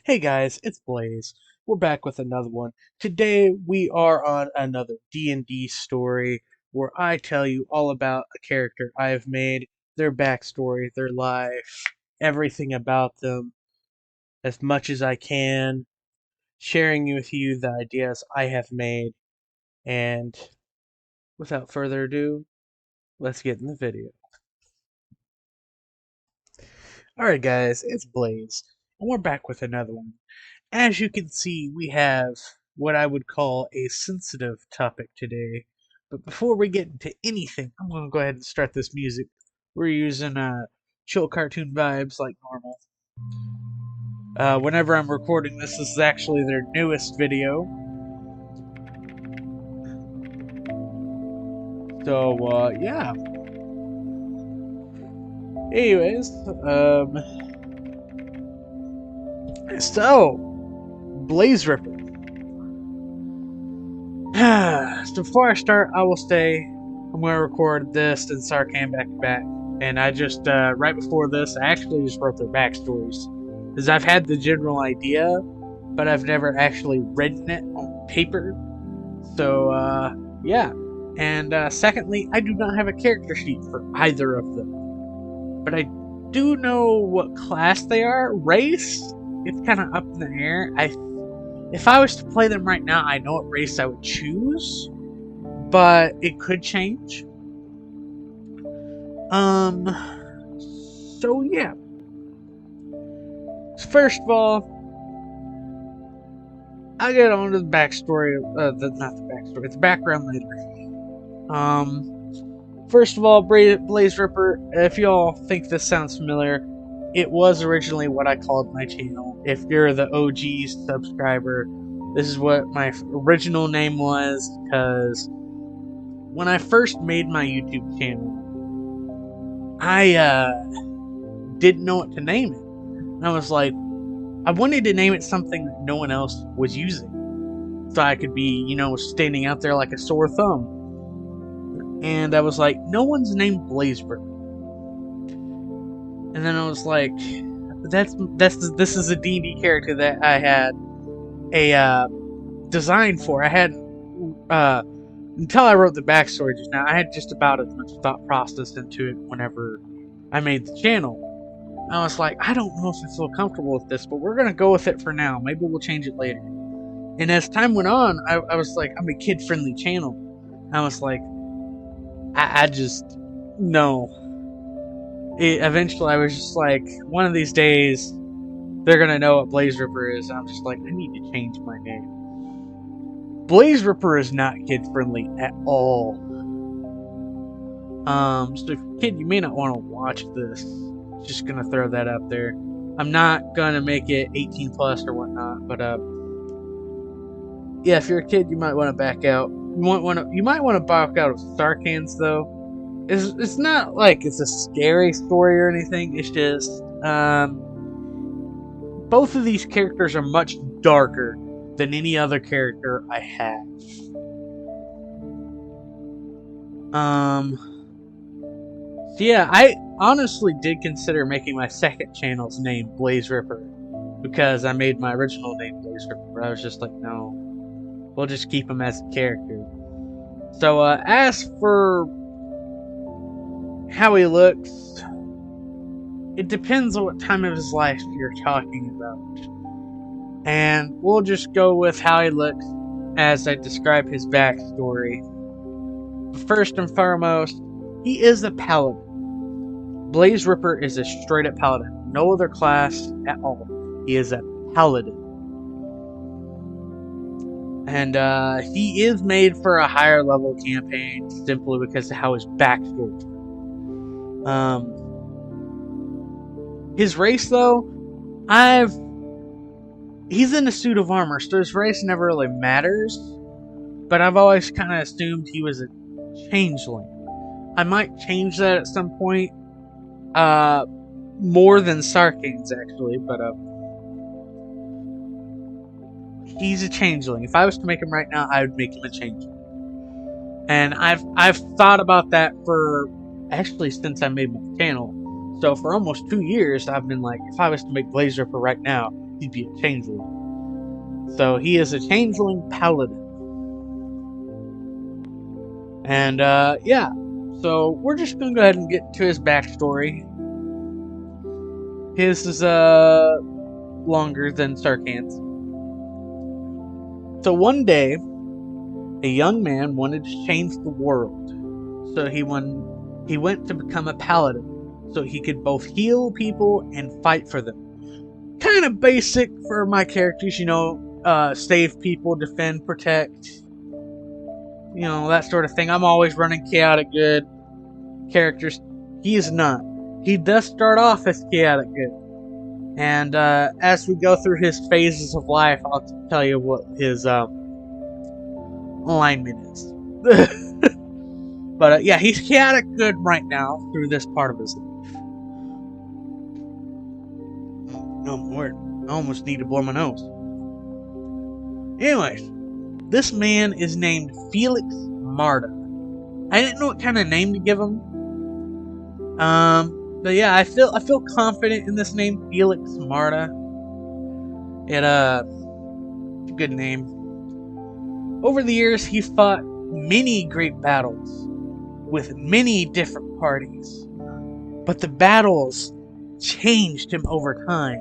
Hey guys, it's Blaze. We're back with another one. Today we are on another D&D story where I tell you all about a character I have made, their backstory, their life, everything about them, as much as I can, sharing with you the ideas I have made, and without further ado, let's get in the video. Alright guys, it's Blaze, and we're back with another one. As you can see, we have what I would call a sensitive topic today. But before we get into anything, I'm going to go ahead and start this music. We're using chill cartoon vibes like normal. Whenever I'm recording this is actually their newest video. So, yeah. Anyways, so, BlazeRipper. So before I start, I will say I'm going to record this and Sarkhan back to back. And I just, right before this, I actually just wrote their backstories. Because I've had the general idea, but I've never actually written it on paper. So, yeah. And secondly, I do not have a character sheet for either of them. But I do know what class they are. Race, it's kind of up in the air. If I was to play them right now, I know what race I would choose, but it could change. So yeah. First of all, I'll get on to the backstory, not the backstory, the background later. First of all, BlazeRipper, if y'all think this sounds familiar, it was originally what I called my channel. If you're the OG subscriber, this is what my original name was, because when I first made my YouTube channel, I didn't know what to name it. And I was like, I wanted to name it something that no one else was using. So I could be, standing out there like a sore thumb. And I was like, no one's named BlazeRipper. And then I was like, this is a D&D character that I had a design for. I had until I wrote the backstory just now, I had just about as much thought process into it whenever I made the channel. I was like, I don't know if I feel comfortable with this, but we're gonna go with it for now. Maybe we'll change it later. And as time went on, I was like, I'm a kid-friendly channel. I was like, I just no. Eventually, I was just like, one of these days, they're gonna know what BlazeRipper is. And I'm just like, I need to change my name. BlazeRipper is not kid-friendly at all. So if you're a kid, you may not want to watch this. Just gonna throw that out there. I'm not gonna make it 18 plus or whatnot, but yeah, if you're a kid, you might want to back out. You might want to back out of Sarkhan's though. It's not like it's a scary story or anything. It's just both of these characters are much darker than any other character I have. So yeah, I honestly did consider making my second channel's name BlazeRipper because I made my original name BlazeRipper, but I was just like, no, we'll just keep him as a character. So as for how he looks, it depends on what time of his life you're talking about. And we'll just go with how he looks as I describe his backstory. First and foremost, he is a paladin. BlazeRipper is a straight up paladin. No other class at all. He is a paladin. And he is made for a higher level campaign simply because of how his backstory is. His race though, he's in a suit of armor, so his race never really matters. But I've always kind of assumed he was a changeling. I might change that at some point. More than Sarkhan's actually, but he's a changeling. If I was to make him right now, I would make him a changeling. And I've thought about that for actually since I made my channel. So for almost 2 years, I've been like, if I was to make BlazeRipper right now, he'd be a changeling. So he is a changeling paladin. And yeah, so we're just gonna go ahead and get to his backstory. His is longer than Sarkhan's. So one day, a young man wanted to change the world. So he went to become a paladin, so he could both heal people and fight for them. Kind of basic for my characters, you know, save people, defend, protect, you know, that sort of thing. I'm always running chaotic good characters. He is not. He does start off as chaotic good. And as we go through his phases of life, I'll tell you what his alignment is. But yeah, he's chaotic good right now through this part of his life. Oh, Lord. I almost need to blow my nose. Anyways, this man is named Felix Marta. I didn't know what kind of name to give him. But yeah, I feel confident in this name, Felix Marta. It's a good name. Over the years, he fought many great battles with many different parties, but the battles changed him over time.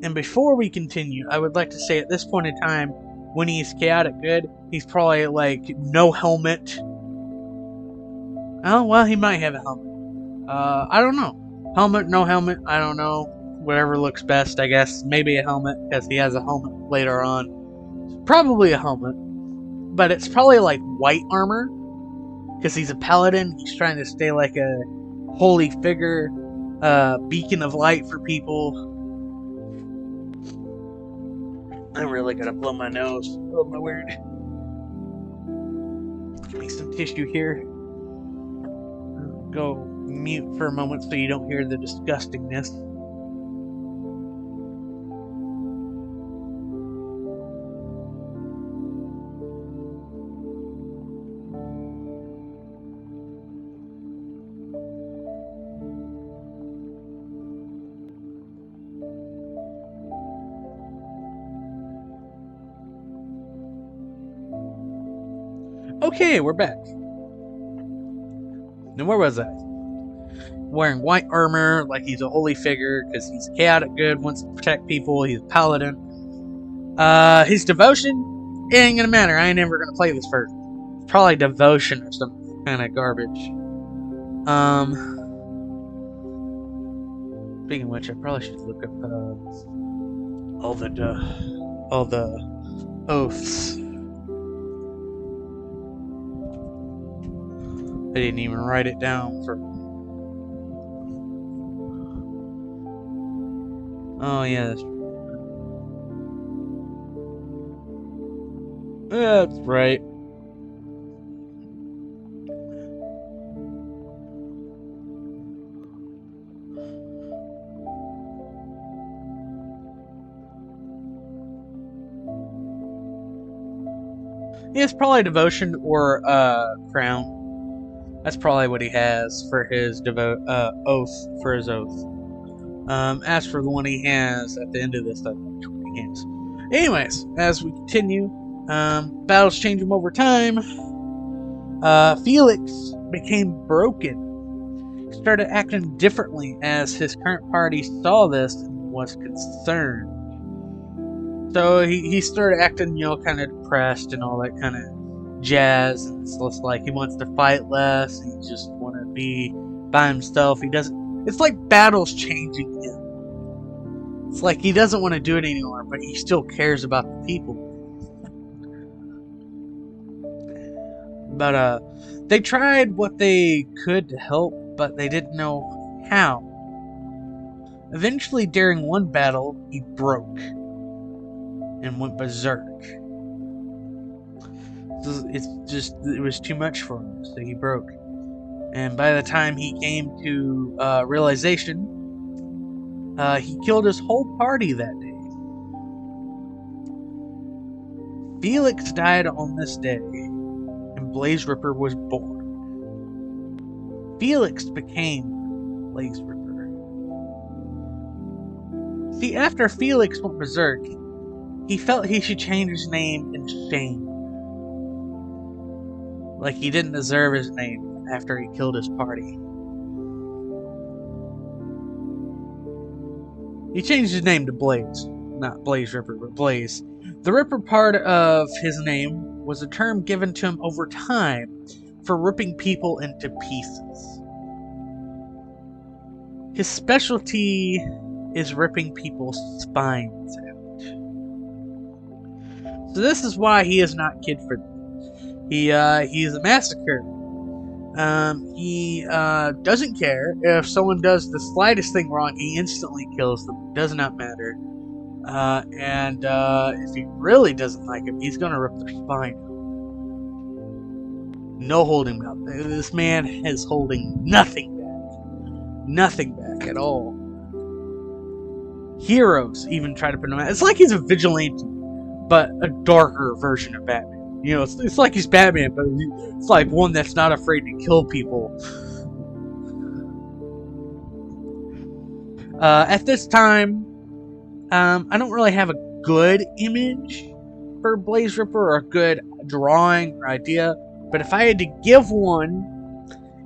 And before we continue, I would like to say at this point in time, when he's chaotic good, he's probably like no helmet. Oh, well, he might have a helmet. I don't know. Helmet, no helmet, I don't know. Whatever looks best, I guess. Maybe a helmet, because he has a helmet later on. Probably a helmet. But it's probably like white armor, because he's a paladin. He's trying to stay like a holy figure, beacon of light for people. I really gotta blow my nose. Oh my word. Give me some tissue here. Go mute for a moment so you don't hear the disgustingness. Okay, we're back. Now, where was I? Wearing white armor, like he's a holy figure, because he's chaotic good, wants to protect people, he's a paladin. His devotion, it ain't gonna matter, I ain't never gonna play this first. Probably devotion or some kind of garbage. Speaking of which, I probably should look up, all the oaths. I didn't even write it down for... Oh, yeah, that's right. Yeah, it's probably devotion or crown. That's probably what he has for his oath, for his oath. As for the one he has at the end of this, I don't know what he has. Anyways, as we continue, battles change him over time. Felix became broken. He started acting differently as his current party saw this and was concerned. So he started acting, you know, kind of depressed and all that kind of jazz. And it's just like he wants to fight less. He just want to be by himself. He doesn't. It's like battles changing him. It's like he doesn't want to do it anymore, but he still cares about the people. But they tried what they could to help, but they didn't know how. Eventually, during one battle, he broke and went berserk. It was too much for him, so he broke. And by the time he came to realization, he killed his whole party that day. Felix died on this day, and BlazeRipper was born. Felix became BlazeRipper. See, after Felix went berserk, he felt he should change his name in shame. Like he didn't deserve his name after he killed his party. He changed his name to Blaze. Not BlazeRipper, but Blaze. The Ripper part of his name was a term given to him over time for ripping people into pieces. His specialty is ripping people's spines out. So this is why he is not kid-friendly. He is a massacre. He doesn't care if someone does the slightest thing wrong. He instantly kills them. It does not matter. And if he really doesn't like him, he's gonna rip their spine out. No holding back. This man is holding nothing back. Nothing back at all. Heroes even try to put him out. It's like he's a vigilante, but a darker version of Batman. You know, it's like he's Batman, but it's like one that's not afraid to kill people. At this time, I don't really have a good image for BlazeRipper or a good drawing or idea, but if I had to give one,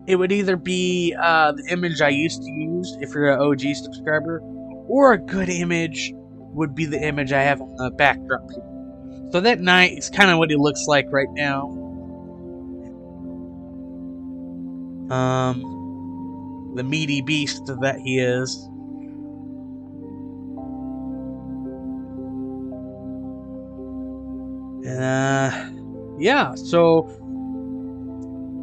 it would either be the image I used to use, if you're an OG subscriber, or a good image would be the image I have on the backdrop here. So that knight is kind of what he looks like right now. The meaty beast that he is. Yeah, so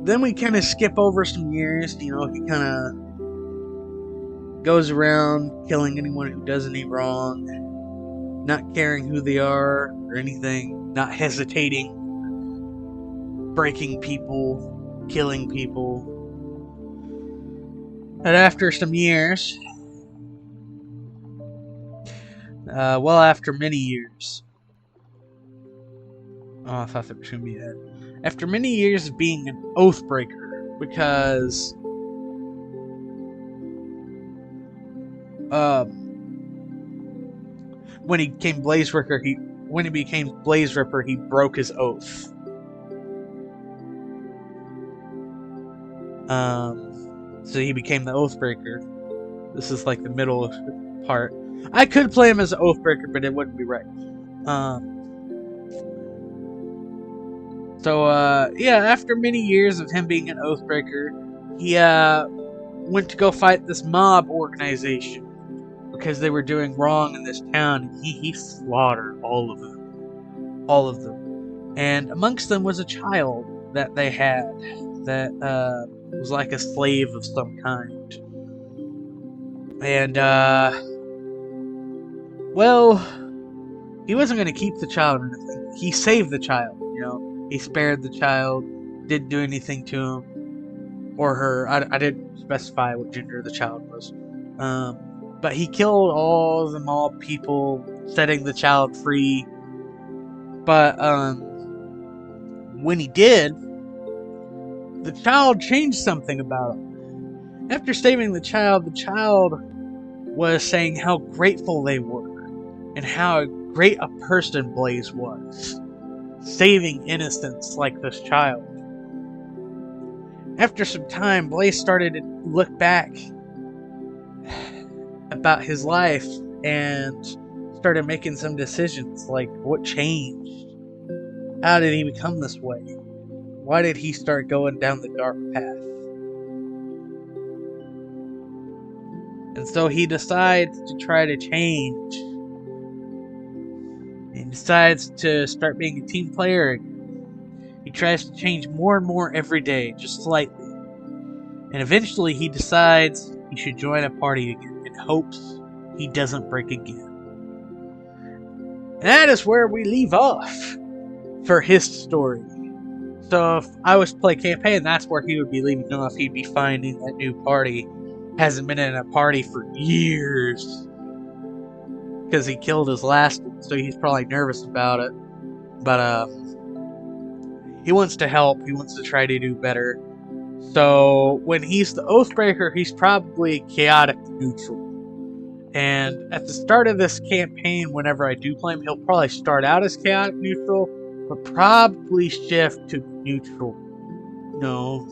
then we kind of skip over some years. You know, he kind of goes around killing anyone who does any wrong, not caring who they are or anything, not hesitating, breaking people, killing people. And after some years, well, after many years, oh, I thought that was going to be it. After many years of being an Oathbreaker, because when he became BlazeRipper, he broke his oath. So he became the Oathbreaker. This is like the middle part. I could play him as an Oathbreaker, but it wouldn't be right. Yeah, after many years of him being an Oathbreaker, he went to go fight this mob organization because they were doing wrong in this town. He slaughtered all of them. And amongst them was a child that they had that was like a slave of some kind. And, well, he wasn't going to keep the child or anything. He saved the child, you know. He spared the child, didn't do anything to him or her. I didn't specify what gender the child was. But he killed all the mob people, setting the child free. But when he did, the child changed something about him. After saving the child was saying how grateful they were and how great a person Blaze was, saving innocents like this child. After some time, Blaze started to look back about his life and started making some decisions, like what changed? How did he become this way? Why did he start going down the dark path? And so he decides to try to change. He decides to start being a team player again. He tries to change more and more every day, just slightly. And eventually he decides he should join a party again in hopes he doesn't break again. And that is where we leave off for his story. So if I was to play campaign, that's where he would be leaving off. He'd be finding that new party. Hasn't been in a party for years. Because he killed his last one, so he's probably nervous about it. But he wants to help. He wants to try to do better. So when he's the Oathbreaker, he's probably chaotic neutral. And at the start of this campaign, whenever I do play him, he'll probably start out as chaotic neutral, but probably shift to neutral. No.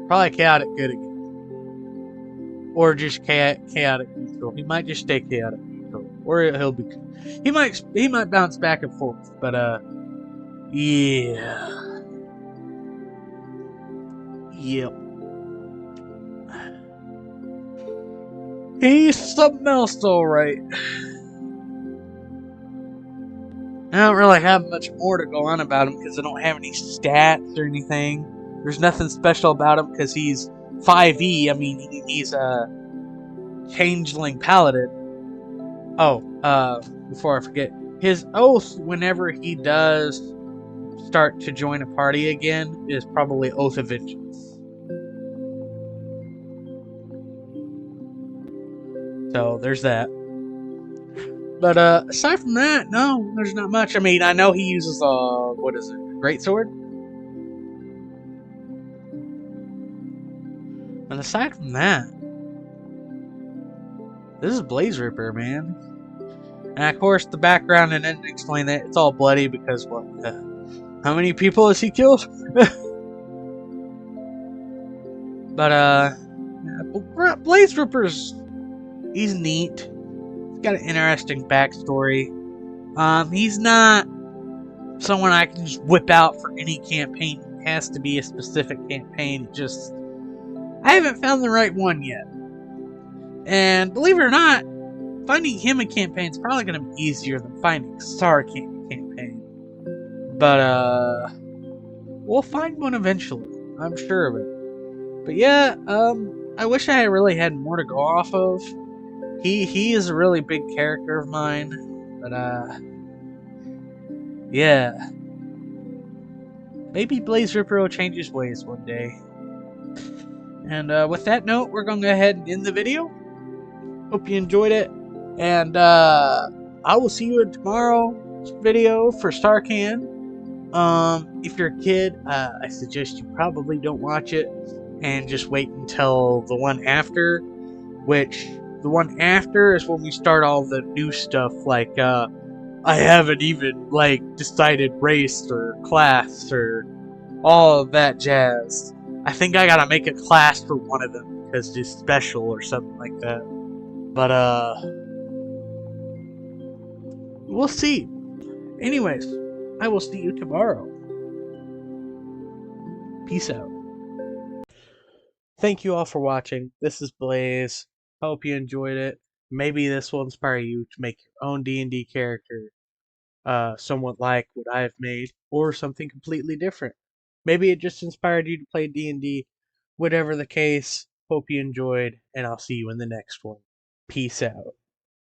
Probably chaotic good again. Or just chaotic neutral. He might just stay chaotic neutral. Or he'll be... He might bounce back and forth, but yeah. Yep. He's something else, alright. I don't really have much more to go on about him because I don't have any stats or anything. There's nothing special about him because he's 5e. I mean, he's a changeling paladin. Oh, before I forget, his oath whenever he does start to join a party again is probably Oath of Vengeance. So there's that. But aside from that, no, there's not much. I mean, I know he uses what is it, greatsword? And aside from that, this is BlazeRipper, man. And of course, the background and ending explain that it's all bloody because what? How many people has he killed? But BlazeRipper's, he's neat. He's got an interesting backstory. He's not someone I can just whip out for any campaign. It has to be a specific campaign. Just, I haven't found the right one yet. And believe it or not, finding him a campaign is probably going to be easier than finding Star campaign. But we'll find one eventually. I'm sure of it. But yeah, I wish I really had more to go off of. He is a really big character of mine. But yeah. Maybe BlazeRipper will change his ways one day. And with that note, we're going to go ahead and end the video. Hope you enjoyed it. And I will see you in tomorrow's video for Starcan. If you're a kid, I suggest you probably don't watch it and just wait until the one after, which the one after is when we start all the new stuff, like I haven't even decided race or class or all of that jazz. I think I gotta make a class for one of them because it's special or something like that. But we'll see. Anyways, I will see you tomorrow. Peace out. Thank you all for watching. This is Blaze. Hope you enjoyed it. Maybe this will inspire you to make your own D&D character, somewhat like what I've made, or something completely different. Maybe it just inspired you to play D&D. Whatever the case, hope you enjoyed, and I'll see you in the next one. Peace out.